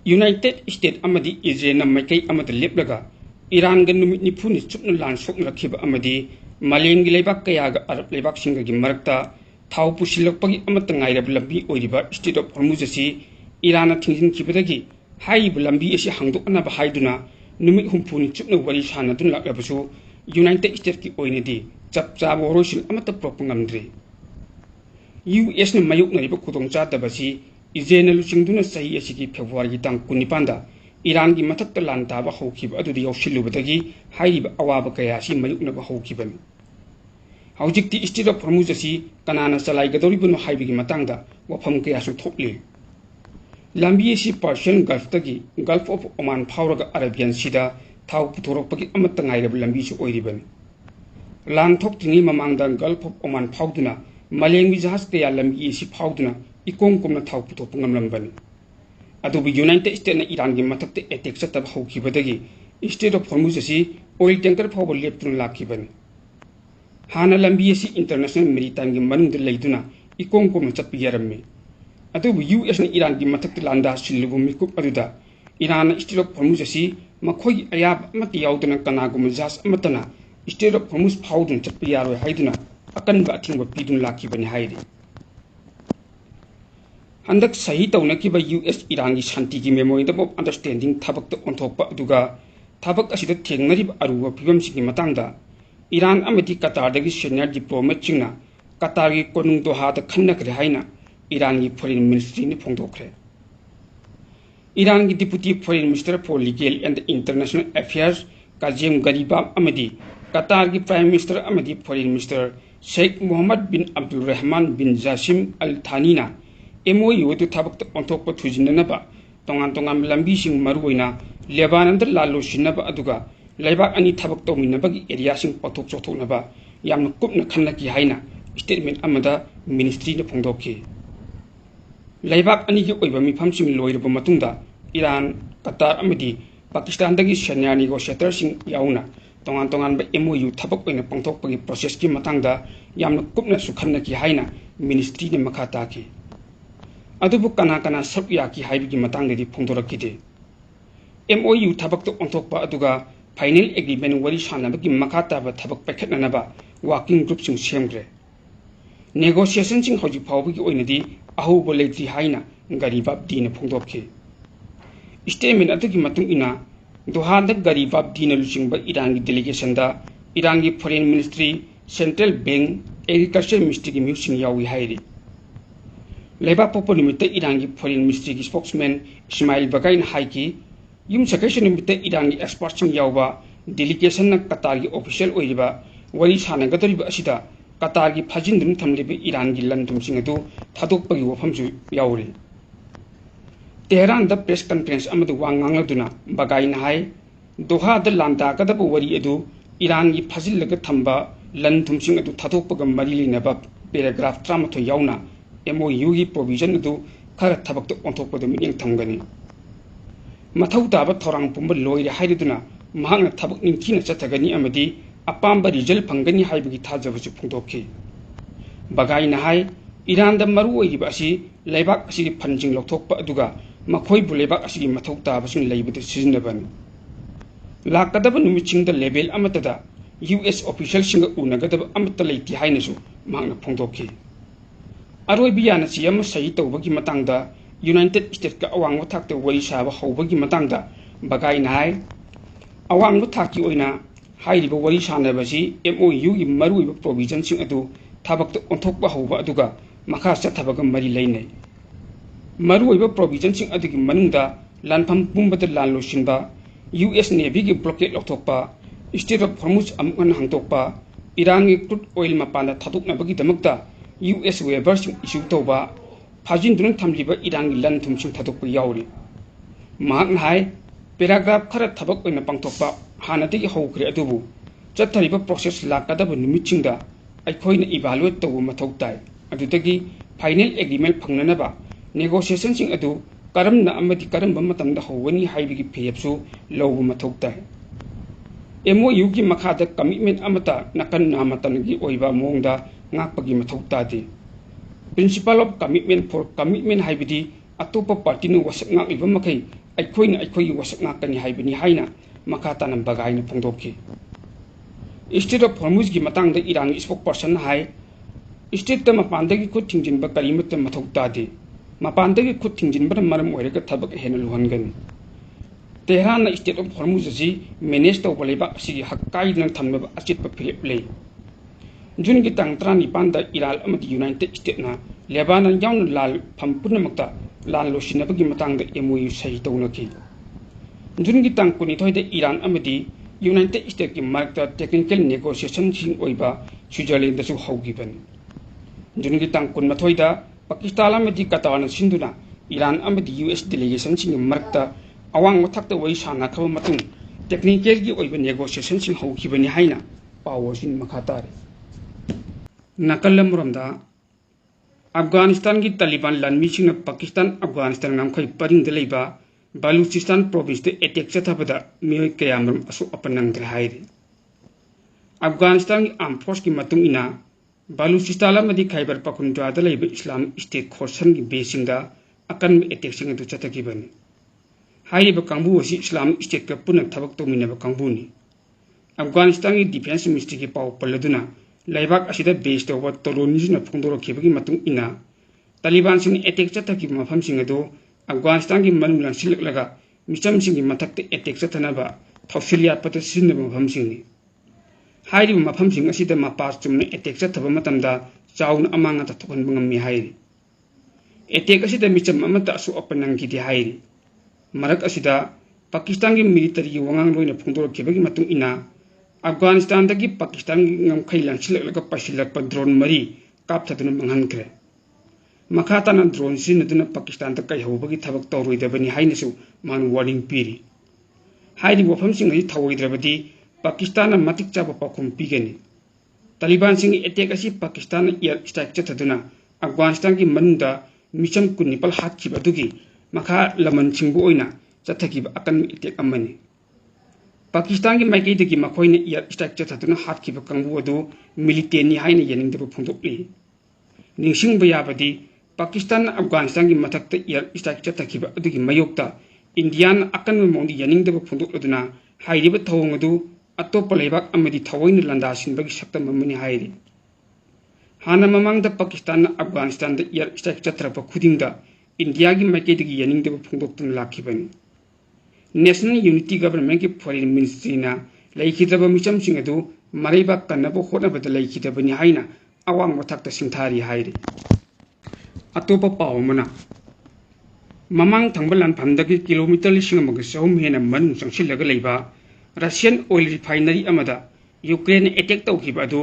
United state अमदी Israel माइकई अमद लेपलगा Iran ग नुमित निफुनि चुपन लान सोकनरखिब अमदी मालेमगी लेबाक कयागा अरब लेबाक सिंगगी मरक्ता थाव पुसिलकपगी अमत ngairab lambi oiriba state of Hormuz asi Iran थिंजिनखिबदगी हाइब लंबी asi हांगदोकनाबा हाइदुना नुमित हुमफुनि चुपन वरी सानदुन लाक्लबसु यूनाइटेड स्टेट की ओइनदी चपचाब वरोसिल अमत प्रोपंगमद्री यूएस न मायोकनरिब खुदोंचादबसी इजराइल लुचिंगदुना सही असिगी फेब्रुवारी तांग 19 ईरान की मथक लान ताब हौखिब अदुदि यौसिल्लुबदगी हाइब अवाब कयासी मायोकनबा हौखिबनि हौजिक्ति स्टेट ऑफ हॉर्मुज asi कनाना चलाइगदौरिबनो हाइबगी मतंगदा वफम कयासु थोकलि लंबी asi पर्शियन गल्फतगी गल्फ ऑफ ओमान फावरगा अरेबियन सीदा थाव पुथोरकपगी अमत ngairab लंबी सु ओइरिबनि लान थोक्तिंगी ममांगदा गल्फ ऑफ ओमान फावदुना मलेंगी जहाज कया लंबी asi फावदुना इकोंग कुमना थाव पुथोप ngamlambani अदुबु यूनाइटेड स्टेट न ईरान की मथक्ते अटैक चतब हौखिबदगी state of Hormuz asi oil tanker फाव लेप्तुन लाखिबनि हाना लंबी asi इंटरनेशनल मैरीटाइम की मनुंग लेदुना इकोंग कुमना चतपि यारम्मे अदुबु यूएस न ईरान की मथक्ते लांदा सिल्लुबु मिकुप अदुदा Iran state of Hormuz asi मखोई अयाब अमति याउदना कनागुम जहाज अमतना स्टेट ऑफ हॉर्मुज फावदुन चतपि यारोय हाइदुना अकनबा अथिंग पीदुन लाखिबनि हाइरि हंदक सही तौनकिब यूएस ईरान की शांति की मेमोरेंडम ऑफ अंडरस्टैंडिंग थबक ओंथोकपा अदुगा थबक असिद थेंगनरिब अरुब फिबमसिंगी मतंगदा ईरान अमदी कतारदगी सीनियर डिप्लोमेट सिंगना कतार की कोनुंग दोहादा खन्नखरे हाइना ईरान की फॉरेन मिनिस्ट्री ने फोंदोखरे ईरान की deputy foreign minister for legal and international affairs Kazem गरीबाब अमदी कतार की प्राइम मिनिस्टर अमदी foreign minister Sheikh Mohammed bin Abdul Rahman bin Jassim Al थानीना MOU to tabak ontok thujinaba tongan tongan lambi sing maruina lebanon da lalo sinaba aduga laibak ani thabak to minabagi area sing pathok chothoknaba yamna kupna khanna ki haina statement amada ministry na phongdokki laibak ani ki oiba mifam sing loirba matungda iran qatar amadi pakistan dagi senior negotiator sing yauna tongan tongan ba MOU thabak oina pangthokpagi process ki matangda yamna kupna su khanna ki haina ministry na makha taki अदुबु कना कना सब याकी हाइबगी मतंगदि फोंदोरकिदे MOU थबक ओंथोकपा अदुगा final agreement worry सानबगी मखा ताब थबक पैखटननबा working group सिंग सेमग्रे negotiation सिंग हौजि फावबगी ओइनदि अहौबो लेथि हाइना गरीबाब दीन फोंदोखि statement अदुगी मतुंग इना दोहाद गरीबाब दीन लुचिंगबा Iran की delegation दा ईरान की foreign ministry central bank agriculture ministry की म्यूसिंग यावी हाइरि लेबाक पोपो निमित्त ईरान की फॉरेन मिनिस्ट्री की स्पोक्समैन इस्माइल बगाइन हाइकी युम सकैसे निमित्त ईरान की एक्सपर्ट्स यावबा डेलीगेशन कतार की ऑफिशियल ओइरिबा वरी सानगदरिबा असिदा कतार की फाजिंदुन थमलिबा ईरान की लंदुमसिंग अदु थादोकपगी वफमसु यावरि तेहरान द प्रेस कॉन्फ्रेंस अमदु वांगांगदुना बगाइन हाइ दोहा द लांदागदब वरी अदु ईरान की फाजिलग थंबा लंदुमसिंग अदु थादोकपग मरि लेनबा पैराग्राफ 13 यावना MOU की प्रोविजन अदु खर थबक ओंथोकपद मिनिंग थंगनी मथौ ताब थोरांग पुंब लोइरे हाइदुना महांग थबक निंखिना चथगनी अमदी अपांब रिजल्ट फंगनी हाइबगी थाजबसु फुंदोखि बगाइना हाइ ईरान द मरु ओइरिबा असि लेबाक असि फंजिंग लौथोकपा अदुगा मखोइ बु लेबाक असि मथौ ताबसु लेबदु सिजनबन लाकदब नुमिचिंग द लेवल अमतदा US ऑफिशियल सिंग उनगदब अमत लेति हाइनसु महांग फुंदोखि अरोबियान सियम सही तौबगी मतंगदा यूनाइटेड स्टेट का अवांग थाकते वरी साब हौबगी मतंगदा बगाइन हाइ अवांग थाकी ओइना हाइरिबा वरी सानबसी MOU की मरुइबा प्रोविजन सिंग अदु थाबक ओंथोकबा हौबा अदुगा मखा चथबग मरि लैनै मरुइबा प्रोविजन सिंग अदुगी मनुंगदा लानफम पुंबद लान लोसिनबा US नेवी की ब्लॉकेट लौथोकपा स्टेट ऑफ हॉर्मुज अमुकन हंगतोकपा ईरान की क्रूड ऑयल मपाना थादोकनबगी दमकता US वेबर्स इशू तौबा फाजिंदुन थमलिबा ईरान की लन थुमसिंग थादोकपा यावरि महाक हाइ पैराग्राफ खर थबक ओइना पांथोकपा हानदगी हौखरे अदुबु चथरिबा प्रोसेस लाकदब निमिचिंगदा अखोइना इवैल्यूएट तौबा मथौ ताइ अदुदगी फाइनल एग्रीमेंट फंगननबा नेगोशिएशन सिंग अदु करमना अमदि करमबा मतमदा हौवनी हाइबगी फेयबसु लौबा मथौ ताइ MOU की मखादा commitment अमता नकन नामतनगी ओइबा मोंगदा ngakpagi mathau tadi principle of commitment for commitment haibidi atopa party nu wasak ngak liba makai ꯑꯩꯈꯣꯏꯅ ꯑꯩꯈꯣꯏꯒꯤ ꯋꯥꯁꯛ ꯉꯥꯛꯀꯅꯤ ꯍꯥꯏꯕꯅꯤ ꯍꯥꯏꯅ ꯃꯈꯥ ꯇꯥꯅ ꯕꯒꯥꯏꯅ ꯐꯣꯡꯗꯣꯛꯈꯤ꯫ ꯁ꯭ꯇ꯭ꯔꯦꯠ ꯑꯣꯐ ꯍꯣꯔꯃꯨꯖꯒꯤ ꯃꯇꯥꯡꯗ ꯏꯔꯥꯟꯒꯤ ꯁ꯭ꯄꯣꯛꯄꯔꯁꯟꯅ ꯍꯥꯏ ꯁ꯭ꯇ꯭ꯔꯦꯠꯇ ꯃꯄꯥꯟꯗꯒꯤ ꯈꯨꯠ ꯊꯤꯡꯖꯤꯟꯕ ꯀꯔꯤꯃꯠꯇ ꯃꯊꯧ ꯇꯥꯗꯦ, ꯃꯄꯥꯟꯗꯒꯤ ꯈꯨꯠ ꯊꯤꯡꯖꯤꯟꯕꯅ ꯃꯔꯝ ꯑꯣꯏꯔꯒ ꯊꯕꯛ ꯍꯦꯟꯅ ꯂꯨꯍꯟꯒꯅꯤ꯫ ꯇꯦꯍꯔꯥꯟꯅ ꯁ꯭ꯇꯦꯠ ꯑꯣꯐ ꯍꯣꯔꯃꯨꯖ ꯑꯁꯤ ꯃꯦꯅꯦꯖ ꯇꯧꯕ ꯂꯩꯕꯥꯛ ꯑꯁꯤꯒꯤ ꯍꯛ ꯀꯥꯏꯗꯅ ꯊꯝꯅꯕ ꯑꯆꯦꯠꯄ ꯐꯤꯔꯦꯞ ꯂꯩ꯫ ꯖꯨꯟꯒꯤ ꯇꯥꯡ 19ꯗ ꯏꯔꯥꯟ ꯑꯃꯗꯤ ꯌꯨꯅꯥꯏꯇꯦꯗ ꯁ꯭ꯇꯦꯠꯁꯅ ꯂꯦꯕꯥꯅꯟ ꯌꯥꯎꯅ ꯂꯥꯟꯐꯝ ꯄꯨꯝꯅꯃꯛꯇ ꯂꯥꯟ ꯂꯣꯏꯁꯤꯟꯅꯕꯒꯤ ꯃꯇꯥꯡꯗ MOU ꯁꯍꯤ ꯇꯧꯅꯈꯤ꯫ ꯖꯨꯟꯒꯤ ꯇꯥꯡ 22ꯗ ꯏꯔꯥꯟ ꯑꯃꯗꯤ ꯌꯨꯅꯥꯏꯇꯦꯗ ꯁ꯭ꯇꯦꯠꯁꯀꯤ ꯃꯔꯛꯇ ꯇꯦꯛꯅꯤꯀꯦꯜ ꯅꯦꯒꯣꯁꯤꯌꯦꯁꯟꯁꯤꯡ ꯑꯣꯏꯕ ꯁ꯭ꯋꯤꯠꯖꯔꯂꯦꯟꯗꯁꯨ ꯍꯧꯈꯤꯕꯅꯤ꯫ ꯖꯨꯟꯒꯤ ꯇꯥꯡ 22ꯗ ꯄꯥꯀꯤꯁꯇꯥꯟ ꯑꯃꯗꯤ ꯀꯇꯥꯔꯅ ꯁꯤꯟꯗꯨꯅ ꯏꯔꯥꯟ ꯑꯃꯗꯤ US ꯗꯦꯂꯤꯒꯦꯁꯟꯁꯤꯡꯒꯤ ꯃꯔꯛꯇ ꯑꯋꯥꯡꯕ ꯊꯥꯛꯇ ꯋꯥꯔꯤ ꯁꯥꯅꯈ꯭ꯔꯕ ꯃꯇꯨꯡ ꯇꯦꯛꯅꯤꯀꯦꯜꯒꯤ ꯑꯣꯏꯕ ꯅꯦꯒꯣꯁꯤꯌꯦꯁꯟꯁꯤꯡ ꯍꯧꯈꯤꯕꯅꯤ ꯍꯥꯏꯅ ꯄꯥꯎ ꯑꯁꯤ ꯃꯈꯥ ꯇꯥꯔꯤ꯫ ꯅꯥꯀꯜ ꯑꯃꯔꯣꯝꯗ ꯑꯐꯒꯥꯅꯤꯁꯇꯥꯟꯒꯤ ꯇꯥꯂꯤꯕꯥꯟ ꯂꯥꯟꯃꯤꯁꯤꯡꯅ ꯄꯥꯀꯤꯁꯇꯥꯟ ꯑꯐꯒꯥꯅꯤꯁꯇꯥꯟ ꯉꯝꯈꯩ ꯄꯔꯤꯡꯗ ꯂꯩꯕ ꯕꯂꯨꯆꯤꯁ꯭ꯇꯥꯟ ꯄ꯭ꯔꯣꯚꯤꯟꯁꯇ ꯑꯦꯇꯦꯛ ꯆꯠꯊꯕꯗ ꯃꯤꯑꯣꯏ ꯀꯌꯥꯃꯔꯨꯝ ꯑꯁꯣꯛ ꯑꯄꯟ ꯅꯪꯗ꯭ꯔꯦ ꯍꯥꯏꯔꯤ꯫ ꯑꯐꯒꯥꯅꯤꯁꯇꯥꯟꯒꯤ ꯑꯥꯔꯝ ꯐꯣꯔꯁꯀꯤ ꯃꯇꯨꯡ ꯏꯟꯅ ꯕꯂꯨꯆꯤꯁ꯭ꯇꯥꯟ ꯑꯃꯗꯤ ꯈꯥꯏꯕꯔ ꯄꯈꯇꯨꯟꯈ꯭ꯋꯥꯗ ꯂꯩꯕ ꯏꯁꯂꯥꯃꯤꯛ ꯁ꯭ꯇꯦꯠ ꯈꯣꯔꯁꯟꯒꯤ ꯕꯦꯁꯁꯤꯡꯗ ꯑꯀꯟꯕ ꯑꯦꯇꯦꯛꯁꯤꯡ ꯑꯗꯨ ꯆꯠꯊꯈꯤꯕꯅꯤ꯫ ꯍꯥꯏꯔꯤꯕ ꯀꯥꯡꯕꯨ ꯑꯁꯤ ꯏꯁꯂꯥꯃꯤꯛ ꯁ꯭ꯇꯦꯠꯀ ꯄꯨꯟꯅ ꯊꯕꯛ ꯇꯧꯃꯤꯟꯅꯕ ꯀꯥꯡꯕꯨꯅꯤ꯫ ꯑꯐꯒꯥꯅꯤꯁꯇꯥꯟꯒꯤ ꯗꯤꯐꯦꯟꯁ ꯃꯤꯅꯤꯁꯇ꯭ꯔꯤꯒꯤ ꯄꯥꯎ ꯄꯜꯂꯗꯨꯅ ꯂꯩꯕꯥꯛ ꯑꯁꯤꯗ ꯕꯦꯁ ꯇꯧꯕ ꯇꯣꯂꯣꯅꯤꯁꯤꯡꯅ ꯐꯣꯡꯗꯣꯔꯛꯈꯤꯕꯒꯤ ꯃꯇꯨꯡ ꯏꯟꯅ ꯇꯥꯂꯤꯕꯥꯟꯁꯤꯡꯅ ꯑꯦꯇꯦꯛ ꯆꯠꯊꯈꯤꯕ ꯃꯐꯝꯁꯤꯡ ꯑꯗꯨ ꯑꯐꯒꯥꯅꯤꯁꯇꯥꯟꯒꯤ ꯃꯅꯨꯡ ꯂꯥꯟꯁꯤꯜꯂꯛꯂꯒ ꯃꯤꯆꯝꯁꯤꯡꯒꯤ ꯃꯊꯛꯇ ꯑꯦꯇꯦꯛ ꯆꯠꯊꯅꯕ ꯊꯧꯁꯤꯜ ꯌꯥꯠꯄꯗ ꯁꯤꯖꯤꯟꯅꯕ ꯃꯐꯝꯁꯤꯡꯅꯤ꯫ ꯍꯥꯏꯔꯤꯕ ꯃꯐꯝꯁꯤꯡ ꯑꯁꯤꯗ ꯃꯄꯥ ꯆꯨꯝꯅ ꯑꯦꯇꯦꯛ ꯆꯠꯊꯕ ꯃꯇꯝꯗ ꯆꯥꯎꯅ ꯑꯃꯥꯡ ꯑꯇꯥ ꯊꯣꯛꯍꯟꯕ ꯉꯝꯃꯤ ꯍꯥꯏꯔꯤ꯫ ꯑꯦꯇꯦꯛ ꯑꯁꯤꯗ ꯃꯤꯆꯝ ꯑꯃꯠꯇ ꯑꯁꯣꯛ ꯑꯄꯟ ꯅꯪꯈꯤꯗꯦ ꯍꯥꯏꯔꯤ꯫ ꯃꯔꯛ ꯑꯁꯤꯗ ꯄꯥꯀꯤꯁꯇꯥꯟꯒꯤ ꯃꯤꯂꯤꯇꯔꯤꯒꯤ ꯋꯥꯉꯥꯡꯂꯣꯏꯅ ꯐꯣꯡꯗꯣꯔꯛꯈꯤꯕꯒꯤ ꯃꯇꯨꯡ ꯏꯟꯅ ꯑꯐꯒꯥꯅꯤꯁꯇꯥꯟꯗꯒꯤ ꯄꯥꯀꯤꯁꯇꯥꯟꯒꯤ ꯉꯝꯈꯩ ꯂꯥꯟꯁꯤꯜꯂꯛꯂꯒ ꯄꯥꯏꯁꯤꯜꯂꯛꯄ ꯗ꯭ꯔꯣꯟ 4 ꯀꯥꯞꯊꯗꯨꯅ ꯃꯥꯡꯍꯟꯈ꯭ꯔꯦ꯫ ꯃꯈꯥ ꯇꯥꯅ ꯗ꯭ꯔꯣꯟ ꯁꯤꯖꯤꯟꯅꯗꯨꯅ ꯄꯥꯀꯤꯁꯇꯥꯟꯗ ꯀꯩꯍꯧꯕꯒꯤ ꯊꯕꯛ ꯇꯧꯔꯣꯏꯗꯕꯅꯤ ꯍꯥꯏꯅꯁꯨ ꯃꯥꯅ ꯋꯥꯔꯅꯤꯡ ꯄꯤꯔꯤ꯫ ꯍꯥꯏꯔꯤꯕ ꯋꯥꯐꯝꯁꯤꯡ ꯑꯁꯤ ꯊꯧꯑꯣꯏꯗ꯭ꯔꯕꯗꯤ ꯄꯥꯀꯤꯁꯇꯥꯟꯅ ꯃꯇꯤꯛ ꯆꯥꯕ ꯄꯥꯎꯈꯨꯝ ꯄꯤꯒꯅꯤ꯫ ꯇꯥꯂꯤꯕꯥꯟꯁꯤꯡꯒꯤ ꯑꯦꯇꯦꯛ ꯑꯁꯤ ꯄꯥꯀꯤꯁꯇꯥꯟꯅ ꯏꯌꯔ ꯁ꯭ꯇ꯭ꯔꯥꯏꯛ ꯆꯠꯊꯗꯨꯅ ꯑꯐꯒꯥꯅꯤꯁꯇꯥꯟꯒꯤ ꯃꯅꯨꯡꯗ ꯃꯤꯆꯝ 19 ꯍꯥꯠꯈꯤꯕ ꯑꯗꯨꯒꯤ ꯃꯈꯥ ꯂꯃꯟ ꯁꯤꯡꯕ ꯑꯣꯏꯅ ꯆꯠꯊꯈꯤꯕ ꯑꯀꯟꯕ ꯑꯦꯇꯦꯛ ꯑꯃꯅꯤ꯫ ꯄꯥꯀꯤꯁꯇꯥꯟꯒꯤ ꯃꯥꯏꯀꯩꯗꯒꯤ ꯃꯈꯣꯏꯅ ꯏꯌꯔ ꯁ꯭ꯇ꯭ꯔꯥꯏꯛ ꯆꯠꯊꯗꯨꯅ ꯍꯥꯠꯈꯤꯕ ꯀꯥꯡꯕꯨ ꯑꯗꯨ ꯃꯤꯂꯤꯇꯦꯟꯠꯅꯤ ꯍꯥꯏꯅ ꯌꯥꯅꯤꯡꯗꯕ ꯐꯣꯡꯗꯣꯛꯂꯤ꯫ ꯅꯤꯡꯁꯤꯡꯕ ꯌꯥꯕꯗꯤ ꯄꯥꯀꯤꯁꯇꯥꯟꯅ ꯑꯐꯒꯥꯅꯤꯁꯇꯥꯟꯒꯤ ꯃꯊꯛꯇ ꯏꯌꯔ ꯁ꯭ꯇ꯭ꯔꯥꯏꯛ ꯆꯠꯊꯈꯤꯕ ꯑꯗꯨꯒꯤ ꯃꯥꯌꯣꯛꯇ ꯏꯟꯗꯤꯌꯥꯅ ꯑꯀꯟꯕ ꯃꯑꯣꯡꯗ ꯌꯥꯅꯤꯡꯗꯕ ꯐꯣꯡꯗꯣꯛꯂꯗꯨꯅ ꯍꯥꯏꯔꯤꯕ ꯊꯧꯑꯣꯡ ꯑꯗꯨ ꯑꯇꯣꯞꯄ ꯂꯩꯕꯥꯛ ꯑꯃꯗꯤ ꯊꯑꯣꯏꯅ ꯂꯥꯟꯗꯥꯁꯤꯟꯕꯒꯤ ꯁꯛꯇꯝ ꯑꯃꯅꯤ ꯍꯥꯏꯔꯤ꯫ ꯍꯥꯟꯅ ꯃꯃꯥꯡꯗ ꯄꯥꯀꯤꯁꯇꯥꯟꯅ ꯑꯐꯒꯥꯅꯤꯁꯇꯥꯟꯗ ꯏꯌꯔ ꯁ꯭ꯇ꯭ꯔꯥꯏꯛ ꯆꯠꯊꯔꯛꯄ ꯈꯨꯗꯤꯡꯗ ꯏꯟꯗꯤꯌꯥꯒꯤ ꯃꯥꯏꯀꯩꯗꯒꯤ ꯌꯥꯅꯤꯡꯗꯕ ꯐꯣꯡꯗꯣꯛꯇꯨꯅ ꯂꯥꯛꯈꯤꯕꯅꯤ꯫ ꯅꯦꯁꯅꯦꯜ ꯌꯨꯅꯤꯇꯤ ꯒꯚꯔꯟꯃꯦꯟꯠꯀꯤ ꯐꯣꯔꯦꯟ ꯃꯤꯅꯤꯁꯇ꯭ꯔꯤꯅ ꯂꯩꯈꯤꯗ꯭ꯔꯕ ꯃꯤꯆꯝꯁꯤꯡ ꯑꯗꯨ ꯃꯔꯩꯕꯥꯛ ꯀꯟꯅꯕ ꯍꯣꯠꯅꯕꯗ ꯂꯩꯈꯤꯗꯕꯅꯤ ꯍꯥꯏꯅ ꯑꯋꯥꯡꯕ ꯊꯥꯛꯇ ꯁꯤꯡꯊꯥꯔꯤ ꯍꯥꯏꯔꯤ꯫ ꯑꯇꯣꯞꯄ ꯄꯥꯎ ꯑꯃꯅ ꯃꯃꯥꯡ ꯊꯪꯕ ꯂꯥꯟꯐꯝꯗꯒꯤ ꯀꯤꯂꯣꯃꯤꯇꯔ 1,300 ꯍꯦꯟꯅ ꯃꯅꯨꯡ ꯆꯪꯁꯤꯜꯂꯒ ꯂꯩꯕ ꯔꯁꯤꯌꯟ ꯑꯣꯏꯜ ꯔꯤꯐꯥꯏꯅꯔꯤ ꯑꯃꯗ ꯌꯨꯀ꯭ꯔꯦꯟꯅ ꯑꯦꯇꯦꯛ ꯇꯧꯈꯤꯕ ꯑꯗꯨ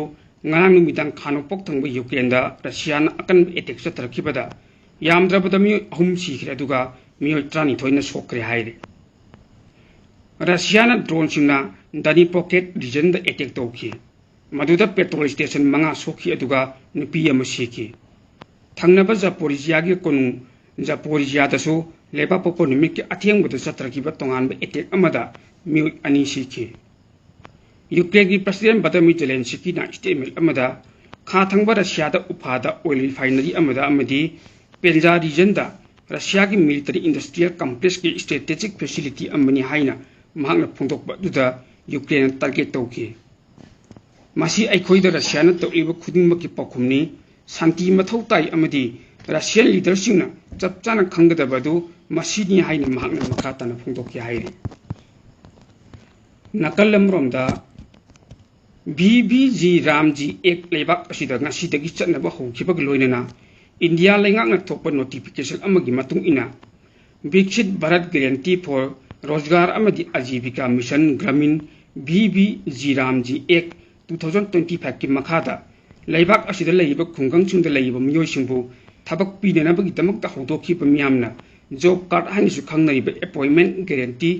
ꯉꯔꯥꯡ ꯅꯨꯃꯤꯗꯥꯡ ꯈꯥ ꯅꯣꯡꯄꯣꯛ ꯊꯪꯕ ꯌꯨꯀ꯭ꯔꯦꯟꯗ ꯔꯁꯤꯌꯥꯅ ꯑꯀꯟꯕ ꯑꯦꯇꯦꯛ ꯆꯠꯊꯔꯛꯈꯤꯕꯗ ꯌꯥꯝꯗ꯭ꯔꯕꯗ ꯃꯤꯑꯣꯏ 3 ꯁꯤꯈ꯭ꯔꯦ ꯑꯗꯨꯒ ꯃꯤꯑꯣꯏ 12ꯅ ꯁꯣꯛꯈ꯭ꯔꯦ ꯍꯥꯏꯔꯤ꯫ ꯔꯁꯤꯌꯥꯅ ꯗ꯭ꯔꯣꯟꯁꯤꯡꯅ ꯗꯅꯤꯄ꯭ꯔꯣꯄꯦꯇ꯭ꯔꯣꯚꯁ꯭ꯛ ꯔꯤꯖꯟꯗ ꯑꯦꯇꯦꯛ ꯇꯧꯈꯤ, ꯃꯗꯨꯗ ꯄꯦꯇ꯭ꯔꯣꯜ ꯁ꯭ꯇꯦꯁꯟ 5 ꯁꯣꯛꯈꯤ ꯑꯗꯨꯒ ꯅꯨꯄꯤ ꯑꯃ ꯁꯤꯈꯤ꯫ ꯊꯪꯅꯕ ꯖꯥꯄꯣꯔꯤꯖꯤꯌꯥꯒꯤ ꯀꯣꯅꯨꯡ ꯖꯥꯄꯣꯔꯤꯖꯤꯌꯥꯗꯁꯨ ꯂꯩꯕꯥꯛꯄꯣꯛꯄ ꯅꯨꯃꯤꯠꯀꯤ ꯑꯊꯦꯡꯕꯗ ꯆꯠꯊꯈꯤꯕ ꯇꯣꯉꯥꯟꯕ ꯑꯦꯇꯦꯛ ꯑꯃꯗ ꯃꯤꯑꯣꯏ 2 ꯁꯤꯈꯤ꯫ ꯌꯨꯀ꯭ꯔꯦꯟꯒꯤ ꯄ꯭ꯔꯁꯤꯗꯦꯟꯠ ꯚ꯭ꯂꯥꯗꯤꯃꯤꯔ ꯖꯦꯂꯦꯟꯁꯀꯤꯅ ꯁ꯭ꯇꯦꯠꯃꯦꯟꯠ ꯑꯃꯗ ꯈꯥ ꯊꯪꯕ ꯔꯁꯤꯌꯥꯗ ꯎꯐꯥꯗ ꯑꯣꯏꯜ ꯔꯤꯐꯥꯏꯅꯔꯤ ꯑꯃꯗ ꯑꯃꯗꯤ ꯄꯦꯟꯖꯥ ꯔꯤꯖꯟꯗ ꯔꯁꯤꯌꯥꯒꯤ ꯃꯤꯂꯤꯇꯔꯤ ꯏꯟꯗꯁꯇ꯭ꯔꯤꯌꯦꯜ ꯀꯝꯄ꯭ꯂꯦꯛꯁꯀꯤ ꯁ꯭ꯇ꯭ꯔꯦꯇꯦꯖꯤꯛ ꯐꯦꯁꯤꯂꯤꯇꯤ ꯑꯃꯅꯤ ꯍꯥꯏꯅ ꯃꯍꯥꯛꯅ ꯐꯣꯡꯗꯣꯛꯄ ꯑꯗꯨꯗ ꯌꯨꯀ꯭ꯔꯦꯟꯅ ꯇꯥꯔꯒꯦꯠ ꯇꯧꯈꯤ꯫ ꯃꯁꯤ ꯑꯩꯈꯣꯏꯗ ꯔꯁꯤꯌꯥꯅ ꯇꯧꯔꯤꯕ ꯈꯨꯗꯤꯡꯃꯛꯀꯤ ꯄꯥꯎꯈꯨꯝꯅꯤ, ꯁꯥꯟꯇꯤ ꯃꯊꯧ ꯇꯥꯏ ꯑꯃꯗꯤ ꯔꯁꯤꯌꯟ ꯂꯤꯗꯔꯁꯤꯡꯅ ꯆꯞ ꯆꯥꯅ ꯈꯪꯒꯗꯕ ꯑꯗꯨ ꯃꯁꯤꯅꯤ ꯍꯥꯏꯅ ꯃꯍꯥꯛꯅ ꯃꯈꯥ ꯇꯥꯅ ꯐꯣꯡꯗꯣꯛꯈꯤ ꯍꯥꯏꯔꯤ꯫ ꯅꯥꯀꯜ ꯑꯃꯔꯣꯝꯗ VVG ꯔꯥꯝꯖꯤ ꯑꯦꯛ ꯂꯩꯕꯥꯛ ꯑꯁꯤꯗ ꯉꯁꯤꯗꯒꯤ ꯆꯠꯅꯕ ꯍꯧꯈꯤꯕꯒ ꯂꯣꯏꯅꯅ ꯏꯟꯗꯤꯌꯥ ꯂꯩꯉꯥꯛꯅ ꯊꯣꯛꯄ ꯅꯣꯇꯤꯐꯤꯀꯦꯁꯟ ꯑꯃꯒꯤ ꯃꯇꯨꯡ ꯏꯟꯅ ꯕꯤꯛꯁꯤꯠ ꯚꯥꯔꯠ ꯒꯦꯔꯦꯟꯇꯤ ꯐꯣꯔ ꯔꯣꯖꯒꯥꯔ ꯑꯃꯗꯤ ꯑꯖꯤꯕꯤꯀꯥ ꯃꯤꯁꯟ ꯒ꯭ꯔꯥꯃꯤꯟ VVG ꯔꯥꯝꯖꯤ ꯑꯦꯛ 2025ꯀꯤ ꯃꯈꯥꯗ ꯂꯩꯕꯥꯛ ꯑꯁꯤꯗ ꯂꯩꯔꯤꯕ ꯈꯨꯡꯒꯪꯁꯤꯡꯗ ꯂꯩꯔꯤꯕ ꯃꯤꯑꯣꯏꯁꯤꯡꯕꯨ ꯊꯕꯛ ꯄꯤꯅꯅꯕꯒꯤꯗꯃꯛꯇ ꯍꯧꯗꯣꯛꯈꯤꯕ ꯃꯤꯌꯥꯝꯅ ꯖꯣꯕ ꯀꯥꯔꯗ ꯍꯥꯏꯅꯁꯨ ꯈꯪꯅꯔꯤꯕ ꯑꯦꯄꯣꯏꯟꯠꯃꯦꯟꯠ ꯒꯦꯔꯦꯟꯇꯤ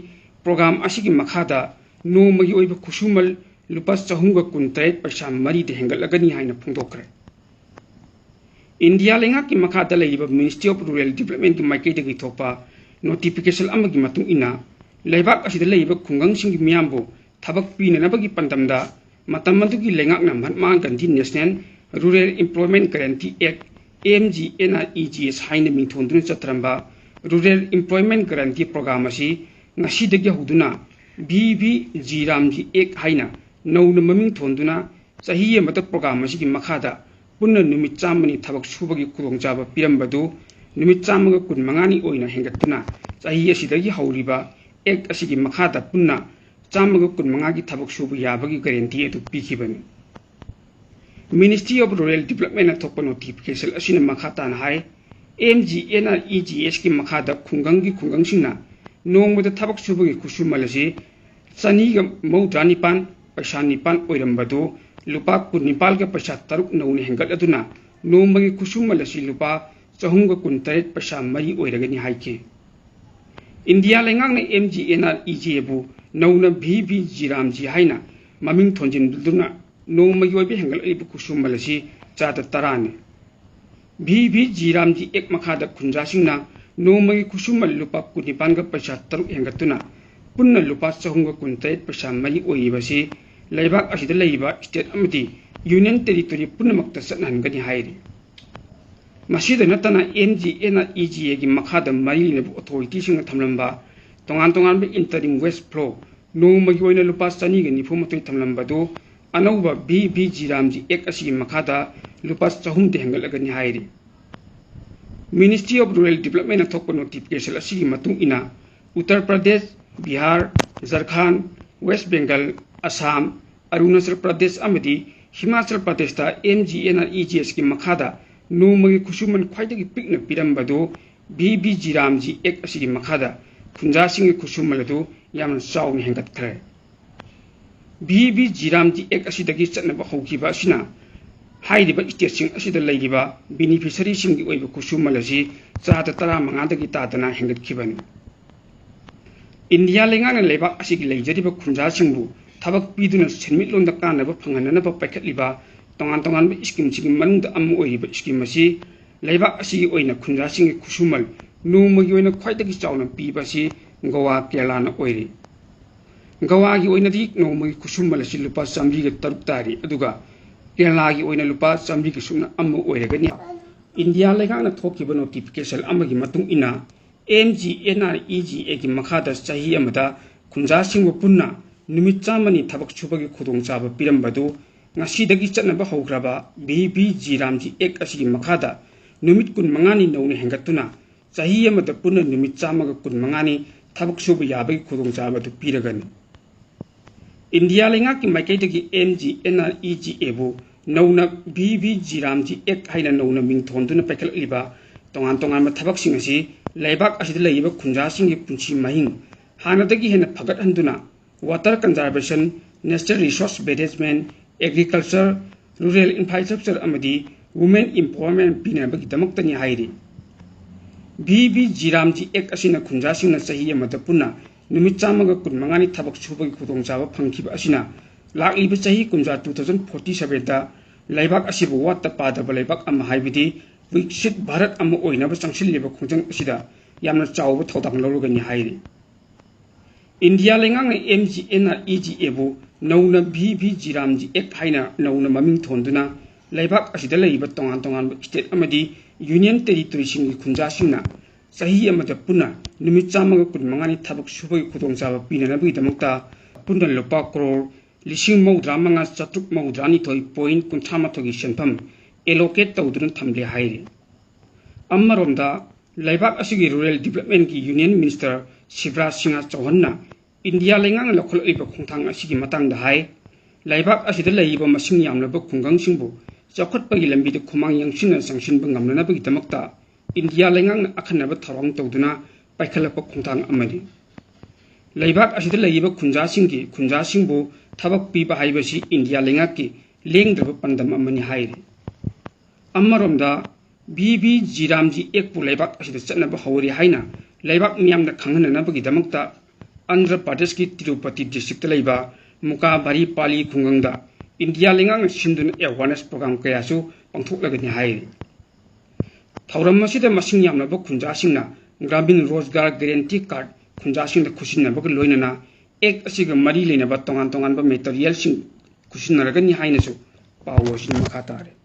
ꯄ꯭ꯔꯣꯒ꯭ꯔꯥꯝ ꯑꯁꯤꯒꯤ ꯃꯈꯥꯗ ꯅꯣꯡꯃꯒꯤ ꯑꯣꯏꯕ ꯈꯨꯠꯁꯨꯃꯟ ꯂꯨꯄꯥ 339 ꯄꯩꯁꯥ 4ꯗ ꯍꯦꯟꯒꯠꯂꯒꯅꯤ ꯍꯥꯏꯅ ꯐꯣꯡꯗꯣꯛꯈ꯭ꯔꯦ꯫ ꯏꯟꯗꯤꯌꯥ ꯂꯩꯉꯥꯛꯀꯤ ꯃꯈꯥꯗ ꯂꯩꯔꯤꯕ ꯃꯤꯅꯤꯁꯇ꯭ꯔꯤ ꯑꯣꯐ ꯔꯨꯔꯦꯜ ꯗꯤꯚꯦꯂꯞꯃꯦꯟꯠꯀꯤ ꯃꯥꯏꯀꯩꯗꯒꯤ ꯊꯣꯛꯄ ꯅꯣꯇꯤꯐꯤꯀꯦꯁꯟ ꯑꯃꯒꯤ ꯃꯇꯨꯡ ꯏꯟꯅ ꯂꯩꯕꯥꯛ ꯑꯁꯤꯗ ꯂꯩꯔꯤꯕ ꯈꯨꯡꯒꯪꯁꯤꯡꯒꯤ ꯃꯤꯌꯥꯝꯕꯨ ꯊꯕꯛ ꯄꯤꯅꯅꯕꯒꯤ ꯄꯥꯟꯗꯝꯗ ꯃꯇꯝ ꯑꯗꯨꯒꯤ ꯂꯩꯉꯥꯛꯅ Mahatma Gandhi national rural employment guarantee act MGNREGS ꯍꯥꯏꯅ ꯃꯤꯡꯊꯣꯟꯗꯨꯅ ꯆꯠꯊꯔꯝꯕ रूरल एम्प्लॉयमेंट गारंटी प्रोग्राम असी ngasi hoduna BBG Ramji Ek Haina नौन ममिंग थोंदुना चाही अमत प्रोग्राम असिगी मखादा पुन्ना नुमित चामनी थबक सुबगी खुदोंचाबा पिरंबदु नुमित चामगा कुनमंगानी ओइना हेंगतुना चाही असिदगी हौरिबा एक असिगी मखादा पुन्ना चामगा कुनमंगागी थबक सुब याबगी गारंटी अदु पिखिबनी मिनिस्ट्री ऑफ रूरल डेवलपमेंट अथोप नोटिफिकेशन असिना मखाताना हाय MGNREGS की मखादा खुंगंगी खुंगंसिंगना नोंबदा थबक सुबगी खुसुमलसी चनीगा मौद्रा निपान पैसा निपान ओइरंबदु लुपा कुनिपाल के पैसा तरुक नौने हेंगतलदुना नोंबगी खुसुमलसी लुपा 419 पैसा मरी ओइरगनी हाइके इंडिया लेंगांगने MGNREGS बु नौना BBG Ramji हाइना ममिंग थोंजिनदुना नोंबगी ओइबे हेंगलइबु खुसुमलसी चादा तराने BBG Ramji एक मखादा खुंजासिंगना नोंबगी खुसुमल लुपा कुनिपान का पैसा तरुक हेंगतुना पुन्ना लुपा 419 पैसा मरी ओइबसी लेबाक असिदा लेइबा स्टेट अमदी यूनियन टेरिटोरी पुनमक्ता चटनहनगनी हाइरि मसिदा नतना MGNREGS की मखादा मरी लेब अथॉरिटी सिंग थमलंबा तोंगान तोंगान बे इंटरिम वेस्ट फ्लो नोंबगी ओइना लुपा 294 थमलंबदो अनौबा BBG Ramji एक असि मखादा लुपा 400 दे हेंगलगनी हाइरि मिनिस्ट्री ऑफ रूरल डेवलपमेंट अथोप नोटिफिकेशन असि मतुंग इना उत्तर प्रदेश बिहार झारखंड वेस्ट बंगाल असम अरुणाचल प्रदेश अमदी हिमाचल प्रदेश ता MGNREGS की मखादा नोंबगी खुसुमन ख्वाइदगी पिकना पिरंबदो BBG Ramji एक असि मखादा खुंजासिंग खुसुमलदो यामन चाउन हेंगतखरे BBG Ramji एक असिदगी चटनबा हौखिबा असिना हाइरिबा स्टेटसिंग असिदा लेगिबा बेनिफिशियरी सिंगी ओइबा खुसुमलसी चादा 15 दगी तादना हेंगतखिबनी इंडिया लेंगाना लेबाक असिगी लेजरिबा खुंजासिंगबु थबक पीदुना सेनमिटलोंदा कानबा फंगननबा पाइखतलिबा तोंगान तोंगान स्कीम सिंगी मनुंगदा अम ओइरिबा स्कीम असी लेबाक असिगी ओइना खुंजासिंगी खुसुमल नोंबगी ओइना ख्वाइदगी चाउना पीबासी गोवा केरलाना ओइरि गोवागी ओइनादि नोंबगी खुसुमल असि लुपा 103 तारी अदुगा केरलागी ओइना लुपा 100 की सुना अम ओइरगनी इंडिया लेगाना थोकिबा नोटिफिकेशन अमगी मतुंग इना MGNREGS की मखादा चाही अमदा खुंजासिंग पुन्ना नुमित चामनी थबक सुबगी खुदोंचाबा पिरंबदु ngasiदगी चटनबा हौग्रबा BBG Ramji एक असि मखादा नुमित 15 नौने हेंगतुना चाही अमदा पुन्ना नुमित चामगा 15 थबक सुब याबगी खुदोंचाबदु पिरगनी इंडिया लेंगा की माइकैदगी MGNREGS बु नौना BBG Ramji एक हाइना नौना मिंथोंदुना पैखलइबा तोंगान तोंगान थबकसिंग असि लेबाक असिदा लेइबा खुंजासिंगी पुंसी महिंग हानादगी हेना फगतहंदुना water conservation natural resource management agriculture rural infrastructure अमदी वुमेन एम्पावरमेंट पिनबगी दमक्तनी हाइरि BBG Ramji एक असिना खुंजासिंगना चाही अमदा पुन्ना नुमित चामगा 15 थबक सुबगी खुदोंचाबा फंखिबा असिना लाक्लिबा चाही कुंजा 2047 दा लेबाक असिबु वाtta पादबा लेबाक अम हाइबदी विकसित भारत अम ओइनाबा चंगसिलिबा खुंजंग असिदा यामना चावबा थौदांग लौरगनी हाइरि इंडिया लेंगांग MGNREGS बु नौना BBG Ramji एक हाइना नौना ममिंग थोंदुना लेबाक असिदा लेइबा तोंगान तोंगान स्टेट अमदी यूनियन टेरिटोरी सिंगी खुंजासिंगना चाही अमदा पुन्ना नुमित चामगा 15 थबक सुबगी खुदोंचाबा पिननबगिदमक्ता पुन्ना लुपा करोड़ 35,492.38 की सेंफम एलोकेट तौदुन थमले हाइरि अमरोमदा लेबाक असिगी रूरल डेवलपमेंट की यूनियन मिनिस्टर शिवराज सिंह चौहानना इंडिया लेंगांग लखोलइबा खुंथांग असिगी मतंगदा हाइ लेबाक असिदा लेइबा मसिंग यामनबा खुंगांसिंबु चौखटपगी लंबिदा खुमांग यंगसिना संगसिनबा ngamnanabagidamक्ता इंडिया लेंगांग अखनबा थौरांग तौदुना पाइखलपा खुंथांग अमनि लेबाक असिदा लेइबा खुंजासिंबु थबक पीबा हाइबसी इंडिया लेंगाकी लेंगद्रबा पंदम अमनि हाइरि अमरोमदा BBG Ramji एक पु लेबाक असिदा चटनबा हौरि हाइना लेबाक मियामदा खंगहननबगिदमक्ता आंध्र प्रदेश की तिरुपति डिस्ट्रिक्ट लेइबा मुकाबारी पाली खुंगंगदा इंडिया लेंगांग सिंदुन अवेयरनेस प्रोग्राम कयासु पांथोकलगनि हाइरि थौरम असिदा मसिंग यामनबा खुंजासिंगना ग्रामीण रोजगार गारंटी कार्ड खुंजासिंगदा खुसिनबगा लोइनना एक असिगा मरी लेनबा तोंगान तोंगानबा मेटेरियल सिंग खुसिनरगनि हाइनसु पावोसिन मखा तारे।